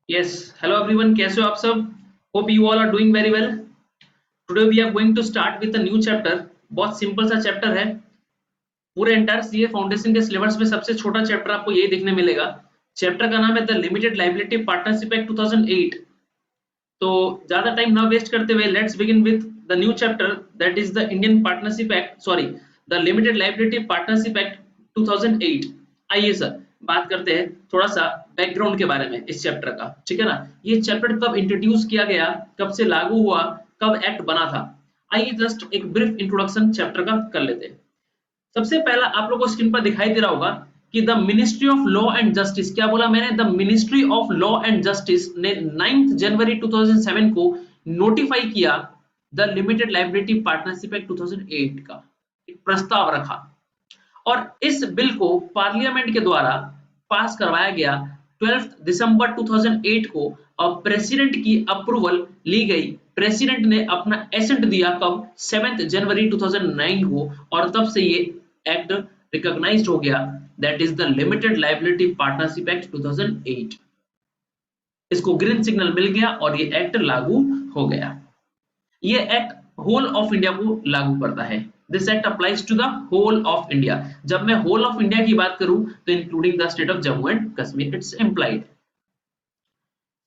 Yes, hello everyone, कैसे हो आप सब? Hope you all are doing very well. Today we are going to start with a new chapter. बहुत simple सा chapter है. पूरे एंटायर सीए फाउंडेशन के सिलेबस में सबसे छोटा चैप्टर आपको यही देखने मिलेगा. चैप्टर का नाम है the limited liability partnership act 2008. तो ज्यादा टाइम ना वेस्ट करते हुए let's begin with the new chapter that is the Indian partnership act sorry the limited liability partnership act 2008. आइए सर बात करते हैं थोड़ा सा बैकग्राउंड के बारे में इस चैप्टर का, ठीक है ना. ये चैप्टर कब इंट्रोड्यूस किया गया, कब से लागू हुआ, कब एक्ट बना था. आइए जस्ट एक ब्रीफ इंट्रोडक्शन चैप्टर का कर लेते हैं. सबसे पहला आप लोगों को स्क्रीन पर दिखाई दे रहा होगा कि the ministry of law and justice, क्या बोला मैंने, the ministry of law and justice ने 9 जनवरी 2007 को नोटिफाई किया the limited liability partnership act 2008 का एक प्रस्ताव रखा और इस बिल को पार्लियामेंट के द्वारा पास करवाया गया 12 दिसंबर 2008 को और प्रेसिडेंट की अप्रूवल ली गई. प्रेसिडेंट ने अपना एसेंट दिया कब, 7 जनवरी 2009 को और तब से ये एक्ट रिकॉग्नाइज्ड हो गया, that is the limited liability partnership act 2008. इसको ग्रीन सिग्नल मिल गया और ये एक्ट लागू हो गया. ये एक्ट होल ऑफ इंडिया को लागू करता है. This act applies to the whole of India. जब मैं होल ऑफ इंडिया की बात करूं तो including the state of Jammu and Kashmir it's implied.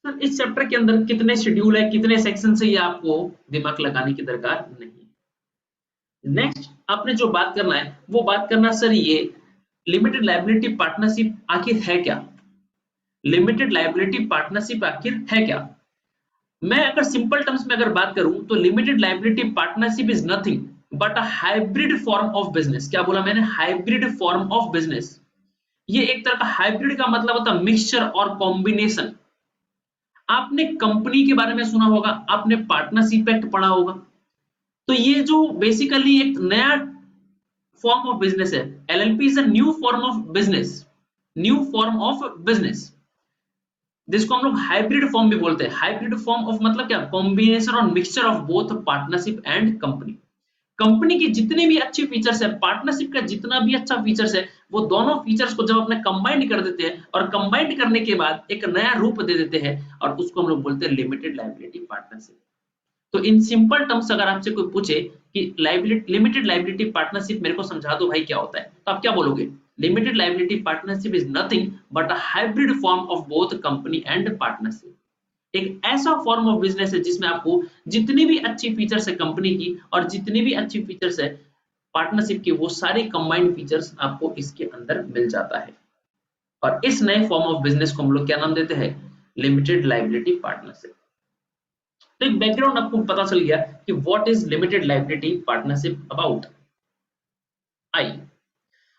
Sir इस चैप्टर के अंदर कितने शेड्यूल है, कितने सेक्शन है, ये आपको दिमाग लगाने की दरकार नहीं. नेक्स्ट आपने जो बात करना है वो बात करना सर ये लिमिटेड लायबिलिटी पार्टनरशिप आखिर है क्या. लिमिटेड लायबिलिटी पार्टनरशिप आखिर है क्या. मैं अगर सिंपल टर्म्स में अगर बात करूं तो limited liability partnership is nothing but a hybrid form of business. क्या बोला मैंने, हाइब्रिड फॉर्म ऑफ बिजनेस. ये एक तरह का हाइब्रिड का मतलब होता है मिक्सचर और कॉम्बिनेशन. आपने कंपनी के बारे में सुना होगा, आपने पार्टनरशिप एक्ट पढ़ा होगा. तो ये जो बेसिकली एक नया फॉर्म ऑफ बिजनेस है, LLP is a new form of business. New form of business जिसको हम लोग हाइब्रिड फॉर्म भी बोलते हैं. हाइब्रिड फॉर्म ऑफ मतलब क्या, कॉम्बिनेशन और mixture of both partnership and company. Company की जितने भी अच्छे फीचर्स है, पार्टनरशिप का जितना भी अच्छा फीचर्स है, वो दोनों फीचर्स को जब अपने कंबाइंड कर देते हैं और कंबाइंड करने के बाद एक नया रूप दे देते हैं और उसको हम लोग बोलते हैं लिमिटेड लायबिलिटी पार्टनरशिप. तो इन सिंपल टर्म्स अगर आपसे कोई पूछे कि लायबिलिटी लिमिटेड लायबिलिटी पार्टनरशिप मेरे को समझा दो भाई क्या होता है, तो आप क्या बोलोगे, limited liability partnership is nothing but a hybrid form of both company and partnership. एक ऐसा फॉर्म ऑफ बिजनेस है जिसमें आपको जितनी भी अच्छी फीचर्स है कंपनी की और जितनी भी अच्छी फीचर्स है पार्टनरशिप की, वो सारे कंबाइंड फीचर्स आपको इसके अंदर मिल जाता है. और इस नए फॉर्म ऑफ बिजनेस को हम लोग क्या नाम देते हैं, लिमिटेड लायबिलिटी पार्टनरशिप. तो एक बैकग्राउंड आपको पता चल गया कि what is limited liability partnership about. आई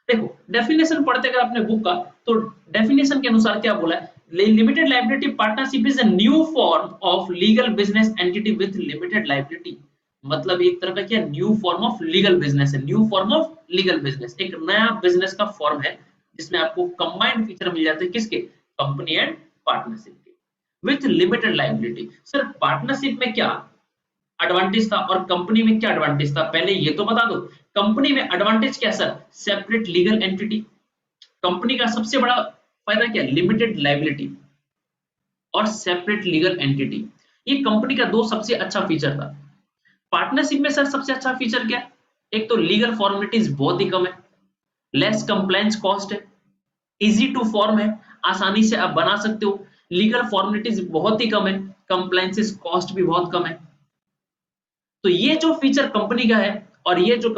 देखो डेफिनेशन पढ़ते अगर आपने बुक का, तो डेफिनेशन के अनुसार क्या बोला है, limited liability partnership is a new form of legal business entity with limited liability. मतलब एक तरह का क्या, new form of legal business है. New form of legal business एक नया बिजनेस का फॉर्म है जिसमें आपको कंबाइंड फीचर मिल जाते हैं किसके, कंपनी एंड पार्टनरशिप के with limited liability. Sir partnership में क्या एडवांटेज था और कंपनी में क्या एडवांटेज था, पहले ये तो बता दो. कंपनी में एडवांटेज क्या sir, separate legal entity. Company का सबसे बड़ा फायदा क्या, लिमिटेड लायबिलिटी और सेपरेट लीगल एंटिटी. ये कंपनी का दो सबसे अच्छा फीचर था. पार्टनरशिप में सर सबसे अच्छा फीचर क्या, एक तो लीगल फॉर्मेलिटीज बहुत ही कम है, लेस कंप्लायंस कॉस्ट है, इजी टू फॉर्म है, आसानी से आप बना सकते हो. लीगल फॉर्मेलिटीज बहुत ही कम है, कंप्लायंसेस कॉस्ट भी बहुत कम है. तो ये जो फीचर कंपनी का है और ये जो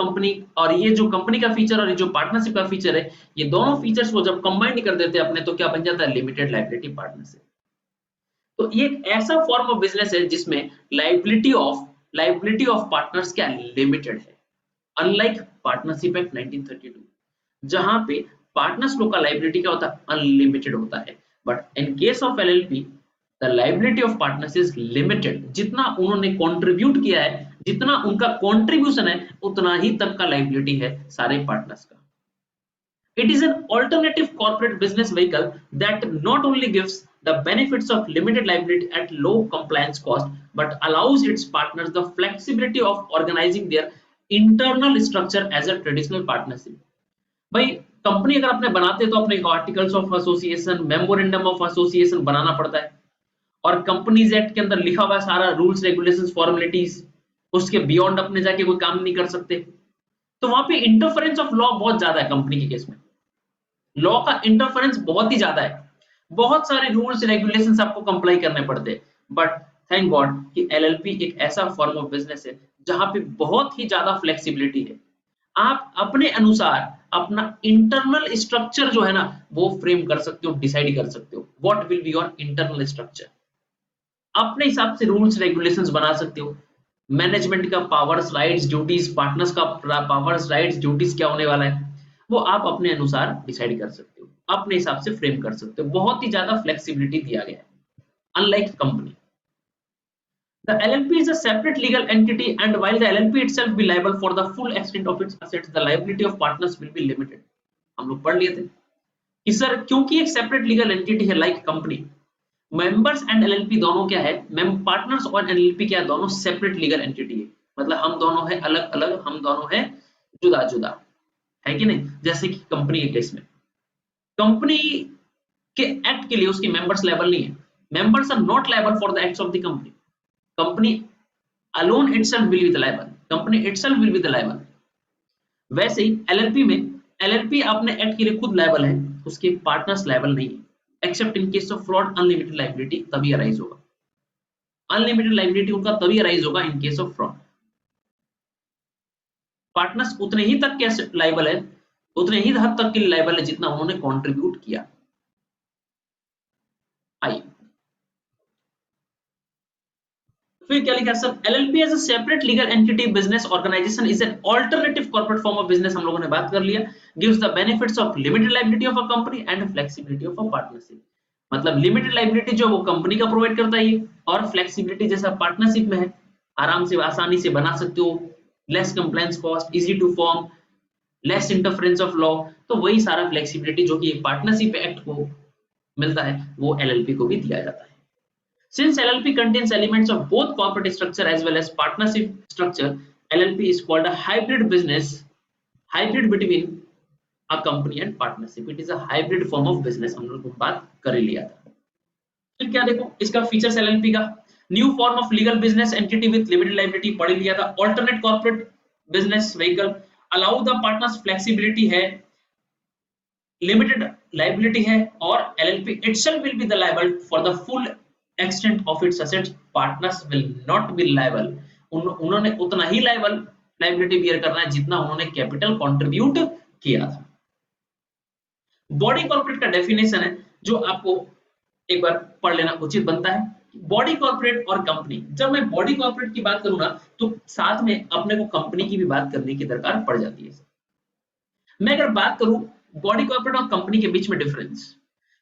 कंपनी का फीचर और ये जो पार्टनरशिप का फीचर है, ये दोनों फीचर्स को जब कंबाइन कर देते हैं अपने, तो क्या बन जाता है, लिमिटेड लायबिलिटी पार्टनरशिप. तो ये एक ऐसा फॉर्म ऑफ बिजनेस है जिसमें लायबिलिटी ऑफ पार्टनर्स क्या लिमिटेड है, अनलाइक पार्टनरशिप एक्ट 1932 जहां पे पार्टनर्स लोग का लायबिलिटी क्या होता है, अनलिमिटेड होता है. But in case of LLP the liability of partners is limited. जितना उन्होंने कंट्रीब्यूट किया है, जितना उनका कंट्रीब्यूशन है, उतना ही तक का लायबिलिटी है सारे पार्टनर्स का. It is an alternative corporate business vehicle that not only gives the benefits of limited liability at low compliance cost but allows its partners the flexibility of organizing their internal structure as a traditional partnership. भाई company अगर अपने बनाते हैं तो अपने articles of association, memorandum of association बनाना पड़ता है. और कंपनीज एक्ट के अंदर लिखा हुआ है सारा रूल्स रेगुलेशंस फॉर्मेलिटीज, उसके बियॉन्ड अपने जाके कोई काम नहीं कर सकते। तो वहां पे इंटरफेरेंस ऑफ लॉ बहुत ज्यादा है कंपनी के केस में, लॉ का इंटरफेरेंस बहुत ही ज्यादा है, बहुत सारे रूल्स रेगुलेशंस आपको कंप्लाई करने पड़ते हैं। बट थैंक गॉड कि एलएलपी एक ऐसा फॉर्म ऑफ बिजनेस है जहां पे बहुत ही ज्यादा फ्लेक्सिबिलिटी है, आप अपने अनुसार अपना इंटरनल स्ट्रक्चर जो है ना वो फ्रेम कर सकते हो, डिसाइड कर सकते हो what will be your internal structure, अपने हिसाब से रूल्स रेगुलेशंस बना सकते हो। मैनेजमेंट का पावर्स राइट्स ड्यूटीज, पार्टनर्स का पावर्स राइट्स ड्यूटीज क्या होने वाला है वो आप अपने अनुसार डिसाइड कर सकते हो, अपने हिसाब से फ्रेम कर सकते हो, बहुत ही ज्यादा फ्लेक्सिबिलिटी दिया गया है unlike company. The LLP is a separate legal entity, and while the LLP itself be liable for the full extent of its assets, the liability of partners will be limited. हम लोग पढ़ लिए थे कि sir क्योंकि एक separate legal entity है like company, members and LLP दोनों क्या है, पार्टनर्स और एलएलपी क्या है, दोनों सेपरेट लीगल एंटिटी है, मतलब हम दोनों है अलग अलग, हम दोनों है जुदा जुदा, है कि नहीं। जैसे कि कंपनी के केस में, कंपनी के एक्ट के लिए उसके मेंबर्स लायबल नहीं है, members are not liable for the acts of the company, company alone itself will be the liable, company itself will be the liable। वैसे ही एलएलपी में, एलएलपी अपने एक्ट के लिए खुद लायबल है, उसके पार्टनर्स लायबल नहीं है, accept in case of fraud unlimited liability तभी अराइज होगा, अनलिमिटेड लायबिलिटी उनका तभी अराइज होगा in case of fraud. Partners उतने ही तक के लायबल है, उतने ही हद तक के लायबल है जितना उन्होंने कंट्रीब्यूट किया। आइए फिर क्या लिखा sir, LLP as a separate legal entity business organisation is an alternative corporate form of business, हम लोगों ने बात कर लिया, gives the benefits of limited liability of a company and flexibility of a partnership, मतलब लिमिटेड लायबिलिटी जो वो company का प्रोवाइड करता है और फ्लेक्सिबिलिटी जैसा पार्टनरशिप में है, आराम से आसानी से बना सकते हो, less compliance cost, easy to form, less interference of law, तो वही सारा फ्लेक्सिबिलिटी जो कि एक पार्टनरशिप एक्ट को मिलता है वो एलएलपी को भी दिया जाता है। Since LLP contains elements of both corporate structure as well as partnership structure, LLP is called a hybrid business, hybrid between a company and partnership. It is a hybrid form of business, हम लोग बात कर ही लिया था। फिर क्या देखो इसका फीचर्स LLP का, new form of legal business entity with limited liability पढ़ लिया था, alternate corporate business vehicle, allow the partners flexibility है, लिमिटेड लायबिलिटी है, और LLP itself will be the liable for the full extent of its assets, partners will not be liable, उन्होंने उतना ही liable liability beer करना है जितना उन्होंने capital contribute किया था। बॉडी कॉर्पोरेट का डेफिनेशन है जो आपको एक बार पढ़ लेना उचित बनता है। बॉडी कॉर्पोरेट और कंपनी, जब मैं बॉडी कॉर्पोरेट की बात करूं ना तो साथ में अपने को कंपनी की भी बात करने की दरकार पड़ जाती है। मैं अगर बात करूं बॉडी कॉर्पोरेट और कंपनी के बीच में डिफरेंस,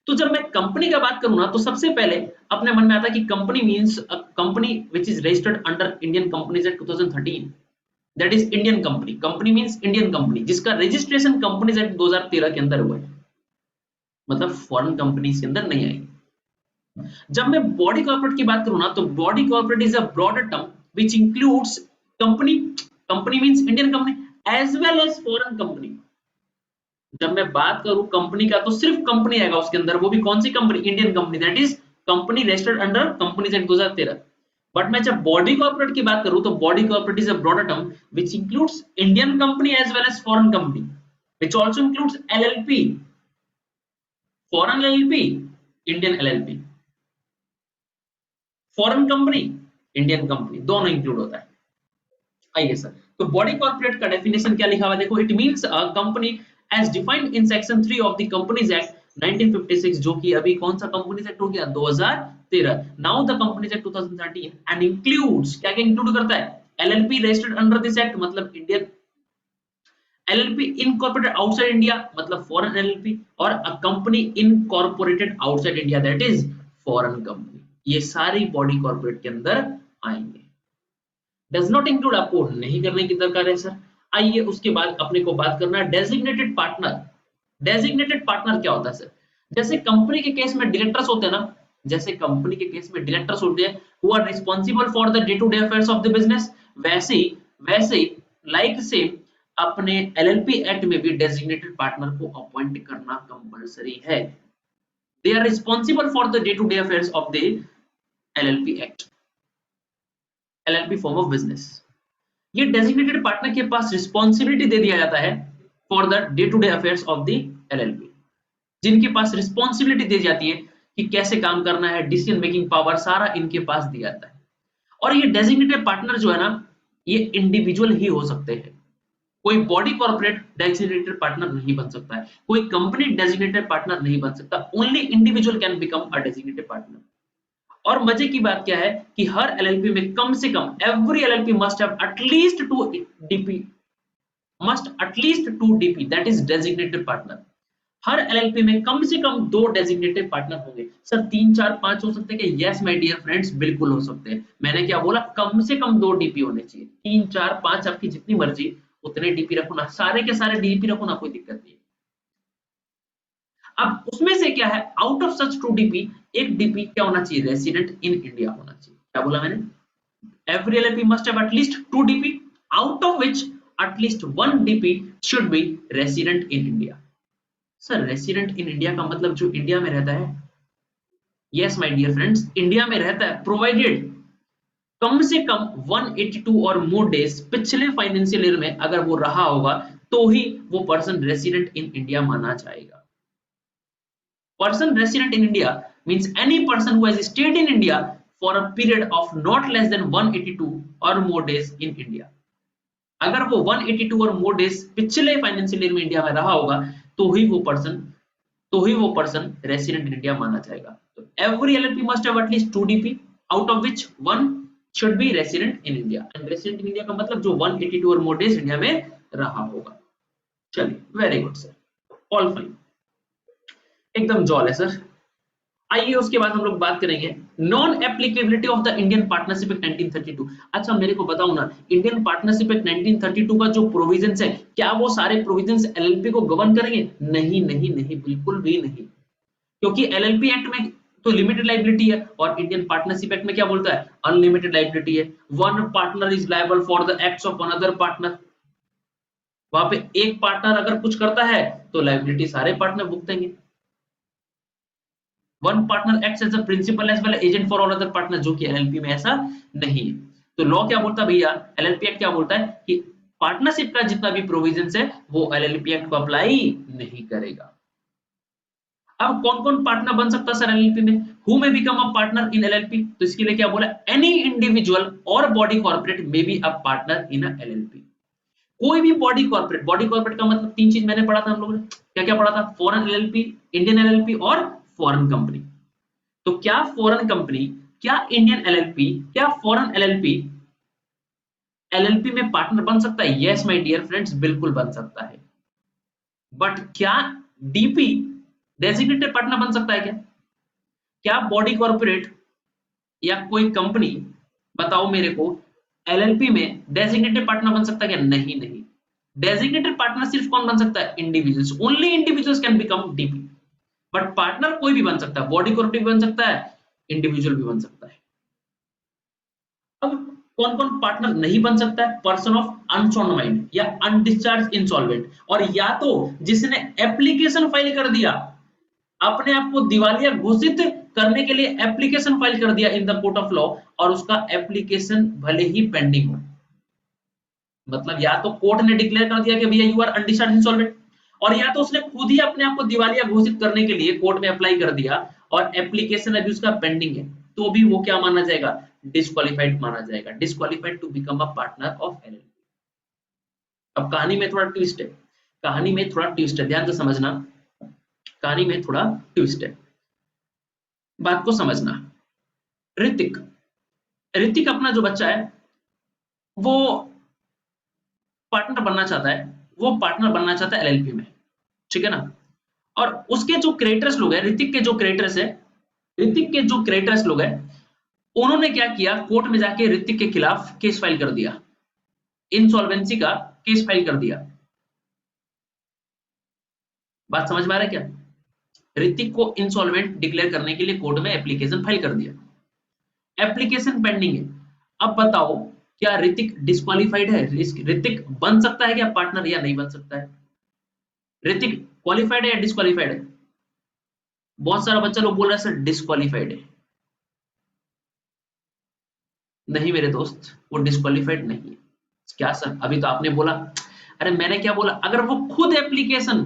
तो जब मैं कंपनी का बात करूं ना तो सबसे पहले अपने मन में आता है कि company means a company which is registered under Indian companies act 2013, that is Indian company, company means Indian company जिसका रजिस्ट्रेशन कंपनीज एक्ट 2013 के अंदर हुआ है, मतलब फॉरेन कंपनीज के अंदर नहीं आई। जब मैं बॉडी कॉर्पोरेट की बात करूं ना तो body corporate is a broader term which includes company, company means Indian company as well as foreign company. जब मैं बात करूं कंपनी का तो सिर्फ कंपनी आएगा उसके अंदर, वो भी कौन सी company, Indian company, that is company registered under companies act 2013। But मैं जब बॉडी कॉर्पोरेट की बात करूं तो body corporate is a broader term which includes Indian company as well as foreign company, which also includes LLP, foreign LLP, Indian LLP, foreign company, Indian company, दोनों include होता है। आइए सर, तो body corporate का definition क्या लिखा हुआ है देखो, it means a company as defined in section 3 of the Companies Act 1956, जो कि अभी कौन सा कंपनीज एक्ट हो गया 2013, now the companies act 2013 and includes, क्या क्या इंक्लूड करता है, LLP registered under this act मतलब Indian, LLP incorporated outside India मतलब फॉरेन एलएलपी, और a company incorporated outside India that is foreign company, ये सारी बॉडी कॉर्पोरेट के अंदर आएंगे। डज नॉट इंक्लूड आपको नहीं करने की दरकार है सर। आइए उसके बाद अपने को बात करना है डेजिग्नेटेड पार्टनर। डेजिग्नेटेड पार्टनर क्या होता है सर, जैसे कंपनी के केस में डायरेक्टर्स होते हैं ना, जैसे कंपनी के केस में डायरेक्टर्स होते हैं who are responsible for the day to day affairs of the business, वैसे लाइक से अपने एलएलपी एक्ट में भी डेजिग्नेटेड पार्टनर को अपॉइंट करना कंपलसरी है। They are responsible for the day to day affairs of the LLP act, LLP form of business. ये designated partner के पास रिस्पॉन्सिबिलिटी दे दिया जाता है for the day to day affairs of the LLP, जिनके पास रिस्पॉन्सिबिलिटी दी जाती है कि कैसे काम करना है, डिसीजन मेकिंग पावर सारा इनके पास दिया जाता है। और ये डेजिग्नेटेड पार्टनर जो है ना, ये इंडिविजुअल ही हो सकते हैं, कोई बॉडी कॉर्पोरेट डेजिग्नेटेड पार्टनर नहीं बन सकता है, कोई कंपनी डेजिग्नेटेड पार्टनर नहीं बन सकता, only individual can become a designated partner. और मजे की बात क्या है कि हर एलएलपी में कम से come every LLP must have at least 2 DP, that is designated partner. Her LLP में कम से कम 2 डेजिग्नेटेड पार्टनर होंगे। सर 3 4 5 हो सकते हैं क्या? यस माय डियर फ्रेंड्स, बिल्कुल हो सकते हैं। मैंने क्या बोला? कम से कम 2 डीपी होने चाहिए। 3 4 5 आपकी जितनी मर्जी उतने डीपी रखो ना, सारे के सारे डीपी रखो ना, कोई दिक्कत नहीं है। अब उसमें से क्या है, आउट ऑफ सच 2 डीपी, एक डीपी क्या होना चाहिए? रेसिडेंट इन इंडिया होना चाहिए। क्या बोला मैंने? Every LLP must have at least 2 DP, out of which at least 1 DP should be resident in India. Sir resident in India का मतलब जो इंडिया में रहता है? Yes my dear friends, India में रहता है, प्रोवाइडेड कम से कम 182 और मोर डेज पिछले फाइनेंशियल ईयर में अगर वो रहा होगा तो ही वो पर्सन रेसिडेंट इन इंडिया माना जाएगा। Person resident in India means any person who has stayed in India for a period of not less than 182 or more days in India. अगर वो 182 और more days पिछले फाइनेंशियल ईयर में India में रहा होगा तो ही वो पर्सन रेसिडेंट इन इंडिया माना जाएगा। तो every LLP must have at least 2 DP, out of which 1 should be resident in India. And resident in India का मतलब जो 182 और more days इंडिया में रहा होगा। चलिए, very good sir, all fine, एकदम जॉल है सर। आइए उसके बाद हम लोग बात करेंगे non applicability of the Indian partnership act 1932। अच्छा मेरे को बताओ ना, इंडियन पार्टनरशिप एक्ट 1932 का जो प्रोविजंस है, क्या वो सारे प्रोविजंस एलएलपी को गवर्न करेंगे? नहीं नहीं नहीं, बिल्कुल भी नहीं, क्योंकि एलएलपी एक्ट में तो लिमिटेड लायबिलिटी है और इंडियन पार्टनरशिप एक्ट में क्या बोलता है? अनलिमिटेड लायबिलिटी है। One partner is liable for the acts of another partner. वहां पे एक पार्टनर अगर कुछ करता है तो लायबिलिटी सारे पार्टनर भुगतेंगे। One partner acts as a principal as well agent for all other partner, जो कि एलएलपी में ऐसा नहीं है। तो लॉ क्या बोलता है भैया? एलएलपी एक्ट क्या बोलता है कि पार्टनरशिप का जितना भी प्रोविजंस है वो एलएलपी एक्ट को अप्लाई नहीं करेगा। अब कौन कौन पार्टनर बन सकता है सर एलएलपी में? Who may become a partner in LLP? तो इसके लिए क्या बोला? एनी इंडिविजुअल और body corporate may be a partner in a LLP. कोई भी बॉडी कॉर्पोरेट का मतलब 3 चीज मैंने पढ़ा था हम लोगों ने, क्या क्या पढ़ा था? फॉरेन एलएलपी, इंडियन एलएलपी और फॉरेन कंपनी। तो क्या फॉरेन कंपनी, क्या इंडियन एलएलपी, क्या फॉरेन एलएलपी एलएलपी में पार्टनर बन सकता है? यस माय डियर फ्रेंड्स, बिल्कुल बन सकता है। बट क्या डीपी डेजिग्नेटेड पार्टनर बन सकता है क्या? क्या बॉडी कॉर्पोरेट या कोई कंपनी, बताओ मेरे को, एलएलपी में डेजिग्नेटेड पार्टनर बन सकता है क्या? नहीं नहीं, डेजिग्नेटेड पार्टनर सिर्फ कौन बन सकता है? Individuals, only individuals can become DP. But partner कोई भी बन सकता है, बॉडी कॉर्पोरेट भी बन सकता है, इंडिविजुअल भी बन सकता है। अब कौन कौन पार्टनर नहीं बन सकता है? पर्सन ऑफ अनसाउंड माइंड या अनडिस्चार्ज इंसॉल्वेंट, और या तो जिसने एप्लीकेशन फाइल कर दिया, अपने आप को दिवालिया घोषित करने के लिए एप्लीकेशन फाइल कर दिया in the court of law, और उसका एप्लीकेशन भले ही पेंडिंग हो, मतलब या तो कोर्ट ने डिक्लेयर कर दिया कि भैया यू आर अनडिस्चार्ज इंसॉल्वेंट, और या तो उसने खुद ही अपने आप को दिवालिया घोषित करने के लिए कोर्ट में अप्लाई कर दिया और एप्लीकेशन अभी उसका पेंडिंग है, तो भी वो क्या माना जाएगा? डिस्क्वालिफाइड माना जाएगा, disqualified to become a partner of LLP. अब कहानी में थोड़ा ट्विस्ट है, कहानी में थोड़ा ट्विस्ट है, ध्यान से समझना, कहानी में थोड़ा ट्विस्ट है, बात को समझना। ऋतिक ऋतिक अपना जो बच्चा है वो पार्टनर बनना चाहता है, वो पार्टनर बनना चाहता है एलएलपी में, ठीक है ना? और उसके जो क्रिएटर्स लोग हैं, ऋतिक के जो क्रिएटर्स है, ऋतिक के जो क्रिएटर्स लोग हैं, उन्होंने क्या किया? कोर्ट में जाके ऋतिक के खिलाफ केस फाइल कर दिया, इंसॉल्वेंसी का केस फाइल कर दिया। बात समझ में आ रहा है क्या? ऋतिक को इंसॉल्वेंट डिक्लेयर करने के लिए कोर्ट में एप्लीकेशन फाइल कर दिया, एप्लीकेशन पेंडिंग है। अब बताओ क्या ऋतिक डिस्क्वालिफाइड है? ऋतिक बन सकता है क्या पार्टनर या नहीं बन सकता है? ऋतिक क्वालिफाइड है या डिस्क्वालिफाइड है? बहुत सारा बच्चा लोग बोल रहा है सर डिस्क्वालिफाइड है। नहीं मेरे दोस्त, वो डिस्क्वालिफाइड नहीं है। क्या सर, अभी तो आपने बोला। अरे मैंने क्या बोला, अगर वो खुद एप्लीकेशन,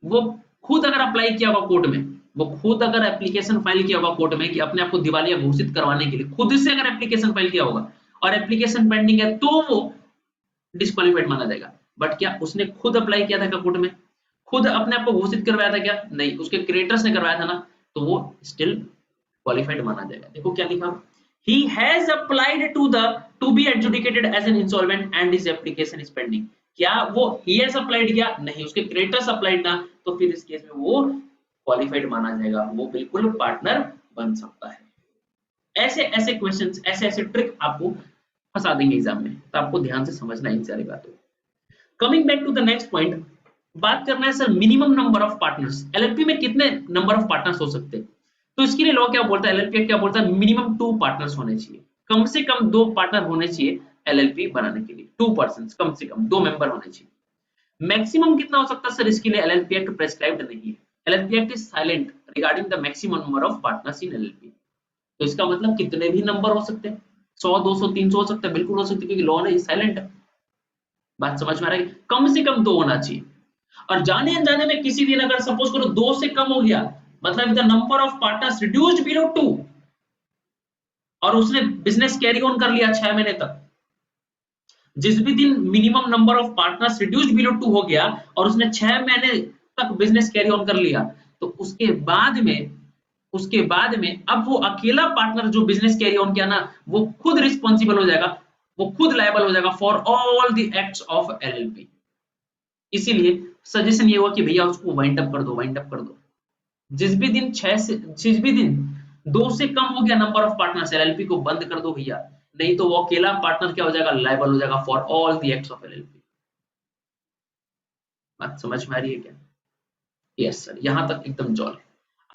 वो खुद अगर अप्लाई किया होगा कोर्ट में, वो खुद अगर एप्लीकेशन फाइल किया होगा कोर्ट में कि अपने आप को दिवालिया घोषित करवाने के लिए, खुद से अगर एप्लीकेशन फाइल किया होगा और एप्लीकेशन पेंडिंग है, तो वो डिस्क्वालिफाइड माना जाएगा। बट क्या उसने खुद अप्लाई किया था क्या कोर्ट में, खुद अपने आप को घोषित करवाया था क्या? नहीं, उसके क्रिएटर्स ने करवाया था ना, तो वो स्टिल क्वालिफाइड माना जाएगा। देखो क्या लिखा, he has applied to be adjudicated as an insolvent and his application is pending। क्या वो he has applied किया? नहीं, उसके क्रिएटर्स अप्लाइड ना, तो फिर इस केस में वो क्वालिफाइड माना जाएगा, वो बिल्कुल पार्टनर बन सकता है। ऐसे ऐसे क्वेश्चंस, ऐसे ऐसे ट्रिक आपको फंसा देंगे एग्जाम में, तो आपको ध्यान से समझना इन सारी बातों। Coming back to the next point, बात करना है sir minimum number of partners. LLP में कितने नंबर ऑफ पार्टनर्स हो सकते हैं? तो इसके लिए लॉ क्या बोलता है, एलएलपी क्या बोलता है, मिनिमम 2 पार्टनर्स होने चाहिए, कम से कम 2 पार्टनर होने चाहिए एलएलपी बनाने के लिए, 2 पर्संस, कम से कम 2 मेंबर होने चाहिए। मैक्सिमम कितना हो सकता है सर, इसके लिए एलएलपी एक्ट प्रेस्क्राइब्ड नहीं है। LLP act is silent regarding the maximum number of partners in LLP. तो इसका मतलब कितने भी नंबर हो सकते हैं, 100 200 300 हो सकते हैं, बिल्कुल हो सकते हैं, क्योंकि लॉ ने साइलेंट है। बात समझ में आ रही है? कम से कम 2 होना चाहिए। और जाने अनजाने में किसी दिन अगर सपोज करो 2 से कम हो गया, मतलब the number of partners reduced below 2, और उसने बिजनेस कैरी ऑन कर लिया 6 महीने तक, जिस भी दिन minimum number of partners reduced below 2 हो गया और उसने 6 महीने तक बिजनेस कैरी ऑन कर लिया, तो उसके बाद में अब वो अकेला पार्टनर जो बिजनेस कैरी ऑन किया ना, वो खुद रिस्पॉन्सिबल हो जाएगा, वो खुद लायबल हो जाएगा for all the acts of LLP. इसीलिए सजेशन ये हुआ कि भैया उसको वाइंड अप कर दो, वाइंड अप कर दो। जिस भी दिन 2 से कम हो गया नंबर ऑफ पार्टनर्स, एलएलपी को बंद कर दो भैया, नहीं तो वो अकेला पार्टनर क्या हो जाएगा, लायबल हो जाएगा for all the acts of LLP. बात समझ में आ रही है क्या? यस सर, यहां तक एकदम जॉल।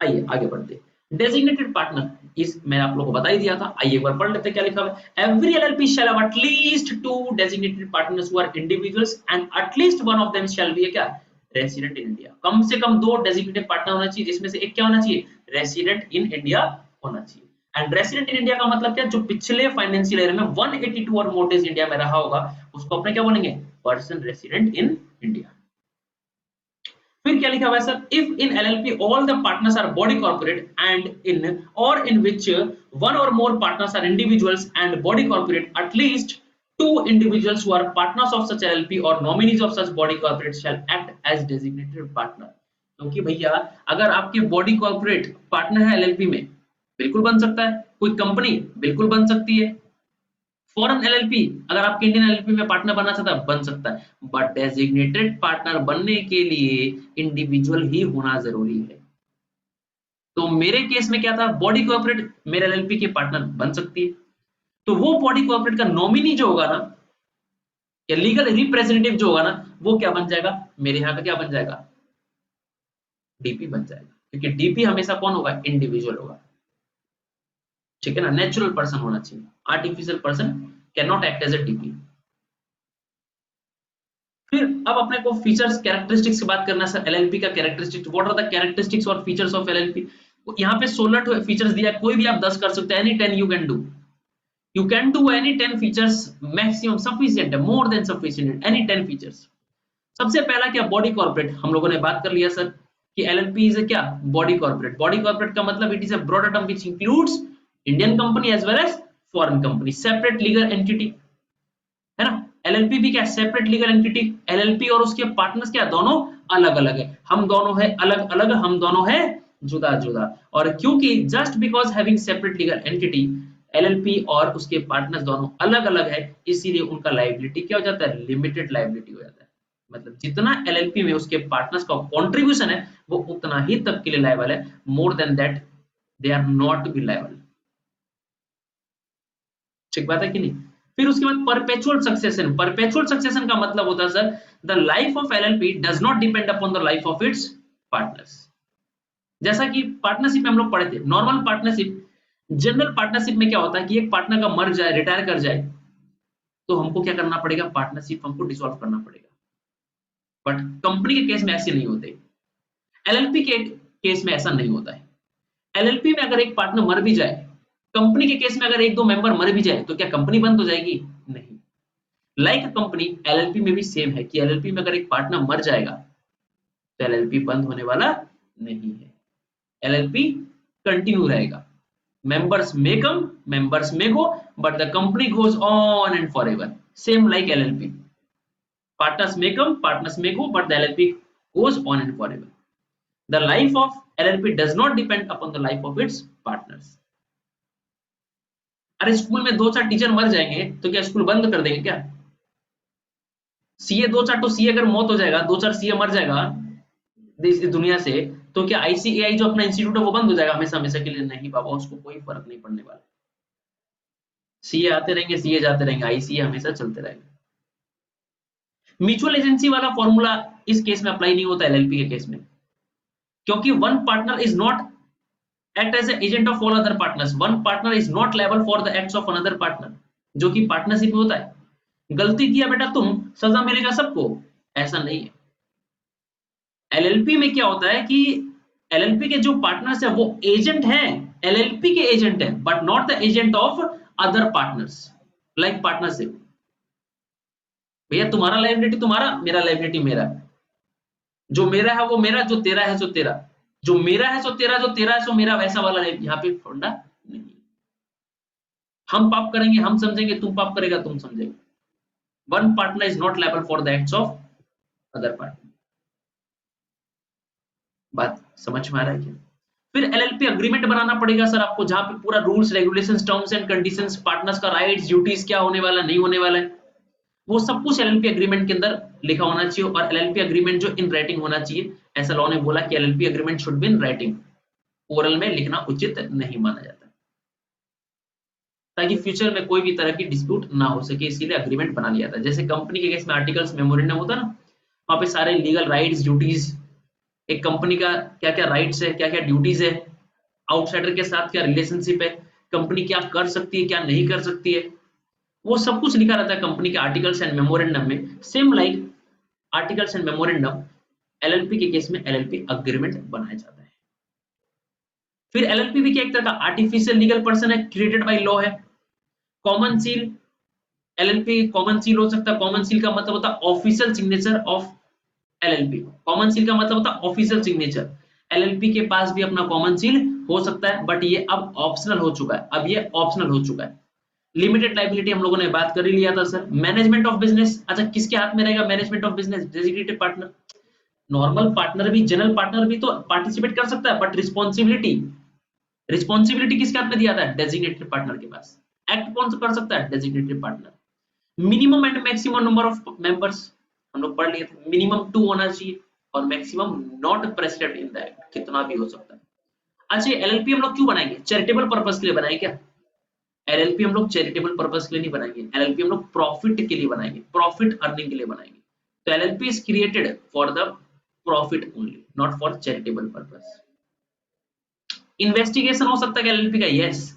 आइए आगे बढ़ते। डेजिग्नेटेड पार्टनर, इस मैं आप लोगों को बता ही दिया था, आइए एक बार पढ़ लेते हैं क्या लिखा हुआ है। Every LLP shall have at least 2 designated partners who are individuals and at least one of them shall be क्या, रेसिडेंट इन इंडिया। कम से कम 2 डेजिग्नेटेड पार्टनर होना चाहिए, जिसमें से एक क्या होना चाहिए, रेसिडेंट इन इंडिया होना चाहिए। एंड रेसिडेंट इन इंडिया का मतलब क्या, जो पिछले फाइनेंशियल ईयर में 182 और मोर डेज इंडिया में रहा होगा, उसको अपने क्या बोलेंगे, पर्सन रेसिडेंट इन इंडिया। फिर क्या लिखा हुआ है sir, if in LLP all the partners are body corporate and in which one or more partners are individuals and body corporate, at least 2 individuals who are partners of such LLP or nominees of such body corporate shall act as designated partner। क्योंकि भैया अगर आपके body corporate partner है LLP में, बिल्कुल बन सकता है, कोई कंपनी बिल्कुल बन सकती है, फॉरेन एलएलपी अगर आपके इंडियन एलएलपी में पार्टनर बनना चाहता है बन सकता है, बट डेजिग्नेटेड पार्टनर बनने के लिए इंडिविजुअल ही होना जरूरी है। तो मेरे केस में क्या था, बॉडी कॉर्पोरेट मेरे एलएलपी के पार्टनर बन सकती है, तो वो बॉडी कॉर्पोरेट का नॉमिनी जो होगा ना, या लीगल रिप्रेजेंटेटिव जो होगा ना, वो क्या बन जाएगा, मेरे यहाँ का क्या बन जाएगा, डीपी बन जाएगा, क्योंकि डीपी हमेशा कौन होगा, इंडिविजुअल होगा। ठीक है ना, नेचुरल पर्सन होना चाहिए, artificial person can not act as a DP. फिर अब अपने को फीचर्स कैरेक्टरिस्टिक्स की बात करना है सर। एलएलपी का characteristics, what are the characteristics और फीचर्स ऑफ एलएलपी। यहाँ पे 16 फीचर्स दिया है, कोई भी आप 10 कर सकते हैं, any 10 you can do any 10 features, maximum sufficient है, more than sufficient, any 10 features. सबसे पहला क्या, बॉडी कॉर्पोरेट, हम लोगों ने बात कर लिया सर कि एलएलपी इज क्या, बॉडी कॉर्पोरेट। बॉडी कॉर्पोरेट का मतलब it is a broader term which includes Indian company as well as foreign company, separate legal entity, है ना। एलएलपी भी क्या, सेपरेट लीगल एंटिटी। एलएलपी और उसके पार्टनर्स क्या, दोनों अलग अलग है, हम दोनों है अलग अलग, हम दोनों है जुदा जुदा। और क्योंकि just because having separate legal entity, LLP और उसके पार्टनर्स दोनों अलग अलग है, इसीलिए उनका लायबिलिटी क्या हो जाता है, लिमिटेड लायबिलिटी हो जाता है। मतलब जितना एलएलपी में उसके पार्टनर्स का कंट्रीब्यूशन है, वो उतना ही तक के लिए लायबल है, more than that they are not be liable. ठीक बात है कि नहीं। फिर उसके बाद परपेचुअल सक्सेशन। परपेचुअल सक्सेशन का मतलब होता है sir, the life of LLP does not depend upon the life of its partners. जैसा कि पार्टनरशिप में हम लोग पढ़े थे, नॉर्मल पार्टनरशिप, जनरल पार्टनरशिप में क्या होता है कि एक पार्टनर का मर जाए, रिटायर कर जाए, तो हमको क्या करना पड़ेगा, पार्टनरशिप हमको डिसॉल्व करना पड़ेगा। बट कंपनी के केस में ऐसे नहीं होते, एलएलपी के केस में ऐसा नहीं होता है। एलएलपी में अगर एक पार्टनर मर भी जाए, कंपनी के केस में अगर एक दो मेंबर मर भी जाए तो क्या कंपनी बंद हो जाएगी? नहीं। लाइक कंपनी एलएलपी में भी सेम है कि एलएलपी में अगर एक पार्टनर मर जाएगा तो एलएलपी बंद होने वाला नहीं है, एलएलपी कंटिन्यू रहेगा। members may come, members may go, but the company goes on and forever, same like LLP. Partners may come, partners may go, but the LLP goes on and forever. The life of LLP does not depend upon the life of its partners. अरे school में दो चार teacher मर जाएंगे तो क्या school बंद कर देंगे क्या? सीए दो चार, तो सीए अगर मौत हो जाएगा, दो चार सीए मर जाएगा इस दुनिया से, तो क्या आईसीएआई जो अपना इंस्टीट्यूट है वो बंद हो जाएगा हमेशा हमेशा के लिए? नहीं बाबा, उसको कोई फर्क नहीं पड़ने वाला। सीए आते रहेंगे, सीए जाते रहेंगे, आईसीए हमेशा चलते रहेंगे। म्यूचुअल एजेंसी वाला फॉर्मूला इस केस में अप्लाई नहीं होता एलएलपी के केस में, क्योंकि one partner is not act as a agent of all other partners, one partner is not liable for the acts of another partner, जो कि पार्टनरशिप में होता है। गलती किया बेटा तुम, सजा मिलेगा सबको, ऐसा नहीं है। एलएलपी में क्या होता है कि एलएलपी के जो पार्टनर्स है वो एजेंट है, एलएलपी के एजेंट है, but not the agent of other partners like partnership. भैया तुम्हारा लायबिलिटी तुम्हारा, मेरा लायबिलिटी मेरा, जो मेरा है वो मेरा, जो तेरा है सो तेरा, जो मेरा है सो तेरा, जो तेरा है सो मेरा, वैसा वाला यहाँ पे फंडा नहीं। हम पाप करेंगे हम समझेंगे, तुम पाप करेगा तुम समझेंगे। One partner is not liable for the acts of other partner. बात समझ में आ रहा है क्या? फिर एलएलपी अग्रीमेंट बनाना पड़ेगा सर आपको, जहां पे पूरा rules regulations terms and conditions, partners का राइट्स ड्यूटीज क्या होने वाला नहीं होने वाला है, वो सब कुछ एलएलपी अग्रीमेंट के अंदर लिखा होना चाहिए। और एलएलपी अग्रीमेंट जो इन राइटिंग होना चाहिए, ऐसा लॉ ने बोला कि LLP agreement should be in writing, oral में लिखना उचित नहीं माना जाता, ताकि फ्यूचर में कोई भी तरह की डिस्प्यूट ना हो सके, इसीलिए अग्रीमेंट बना लिया था। जैसे कंपनी के केस में आर्टिकल्स मेमोरेंडम होता ना, वहां पे सारे लीगल राइट्स ड्यूटीज, एक कंपनी का क्या क्या राइट्स है, क्या क्या ड्यूटीज है, आउटसाइडर के साथ क्या रिलेशनशिप है, कंपनी क्या कर सकती है क्या नहीं कर सकती है, वो सब कुछ लिखा रहता है कंपनी के आर्टिकल्स एंड मेमोरेंडम में। Same like articles and memorandum LLP के केस में एलएलपी अग्रीमेंट बनाया जाता है। फिर एलएलपी भी क्या एक तरह का आर्टिफिशियल लीगल पर्सन है, क्रिएटेड बाय लॉ है। Common seal, LLP common seal हो सकता है। कॉमन सील का मतलब होता है official signature of LLP, common seal का मतलब होता है ऑफिशियल सिग्नेचर। एलएलपी के पास भी अपना कॉमन सील हो सकता है, बट ये अब ऑप्शनल हो चुका है, अब ये ऑप्शनल हो चुका है। लिमिटेड लायबिलिटी हम लोगों ने बात कर ही लिया था सर। मैनेजमेंट ऑफ बिजनेस, अच्छा किसके हाथ में रहेगा management of business? Designated partner. Normal partner भी, जनरल पार्टनर भी तो पार्टिसिपेट कर सकता है, बट रिस्पॉन्सिबिलिटी, रिस्पॉन्सिबिलिटी किसके हाथ में दिया था? डेजिग्नेटेड पार्टनर के पास। एक्ट कौन सा कर सकता है? Designated partner. Minimum and maximum number of members हम लोग पढ़ लिए थे, मिनिमम 2 होना चाहिए और maximum not president in the act, कितना भी हो सकता है। अच्छा एलएलपी हम लोग क्यों बनाएंगे? चैरिटेबल पर्पस के लिए बनाएंगे क्या? एलएलपी हम लोग चैरिटेबल पर्पस के लिए नहीं बनाएंगे, एलएलपी हम लोग प्रॉफिट के लिए बनाएंगे, प्रॉफिट अर्निंग के लिए बनाएंगे। तो LLP is created for the profit only, not for charitable purpose. Investigation हो सकता है एलएलपी का? यस।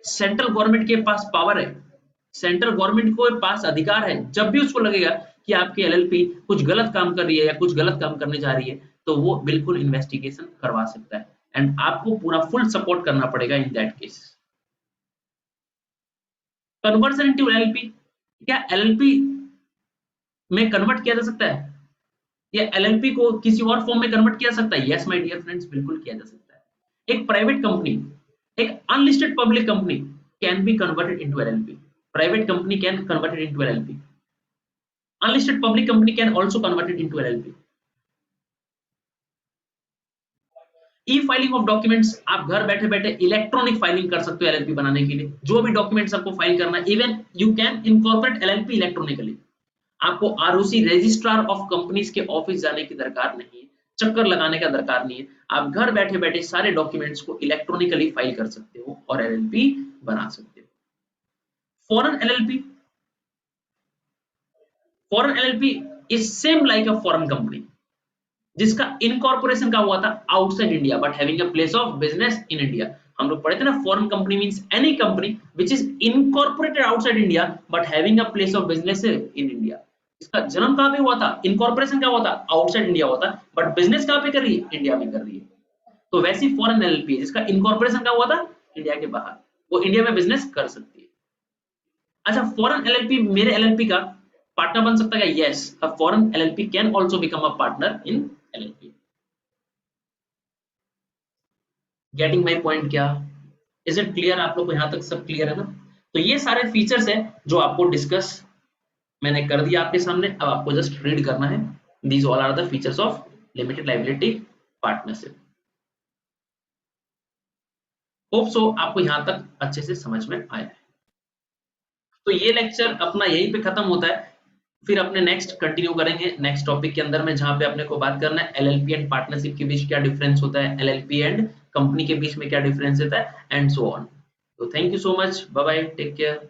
सेंट्रल गवर्नमेंट के पास पावर है, सेंट्रल गवर्नमेंट को पास अधिकार है, जब भी उसको लगेगा कि आपकी एलएलपी कुछ गलत काम कर रही है या कुछ गलत काम करने जा रही है, तो वो बिल्कुल इन्वेस्टिगेशन करवा सकता है, एंड आपको पूरा फुल सपोर्ट करना पड़ेगा in that case. Conversion into LLP, क्या एलएलपी में कन्वर्ट किया जा सकता है या एलएलपी को किसी और फॉर्म में कन्वर्ट किया जा सकता है? यस माय डियर फ्रेंड्स, बिल्कुल किया जा सकता है। एक प्राइवेट कंपनी, एक unlisted public company can be converted into LLP. Private company can converted into LLP, unlisted public company can also converted into LLP. E filing of documents, आप घर बैठे बैठे इलेक्ट्रॉनिक फाइलिंग कर सकते हो एलएलपी बनाने के लिए, जो भी डॉक्यूमेंट्स आपको फाइल करना है। Even you can incorporate LLP electronically, आपको आरओसी रजिस्ट्रार ऑफ कंपनीज के ऑफिस जाने की दरकार नहीं है, चक्कर लगाने का दरकार नहीं है, आप घर बैठे बैठे सारे डॉक्यूमेंट्स को इलेक्ट्रॉनिकली फाइल कर सकते हो और एलएलपी बना सकते हो। Foreign LLP, foreign LLP is same like a foreign company जिसका इनकॉर्पोरेशन का हुआ था outside India but having a place of business in India. हम लोग पढ़े थे ना, foreign company means any company which is incorporated outside India but having a place of business in India. इसका जन्म कहां पे हुआ था? इनकॉर्पोरेशन का हुआ था आउटसाइड इंडिया हुआ था, बट बिजनेस कहां पे कर रही है? इंडिया में कर रही है। तो वैसी फॉरेन एलएलपी है जिसका इनकॉर्पोरेशन का हुआ था इंडिया के बाहर। वो इंडिया में बिजनेस कर सकती है। अच्छा, फॉरेन एलएलपी मेरे एलएलपी का पार्टनर बन सकता है? Yes, a foreign LLP can also become a partner in LLP. Getting my point क्या? Is it clear? आप लोग को यहां तक सब क्लियर है ना? तो ये सारे फीचर्स है जो आपको डिस्कस मैंने कर दिया आपके सामने, अब आपको जस्ट रीड करना है। These all are the features of limited liability partnership. Hope so आपको यहां तक अच्छे से समझ में आया है। तो ये लेक्चर अपना यहीं पे खत्म होता है, फिर अपने नेक्स्ट कंटिन्यू करेंगे नेक्स्ट टॉपिक के अंदर में, जहां पे अपने को बात करना है एलएलपी एंड पार्टनरशिप के बीच क्या डिफरेंस होता है, एलएलपी एंड कंपनी के बीच में क्या डिफरेंस होता है, एंड सो ऑन। तो thank you so much, bye bye, take care.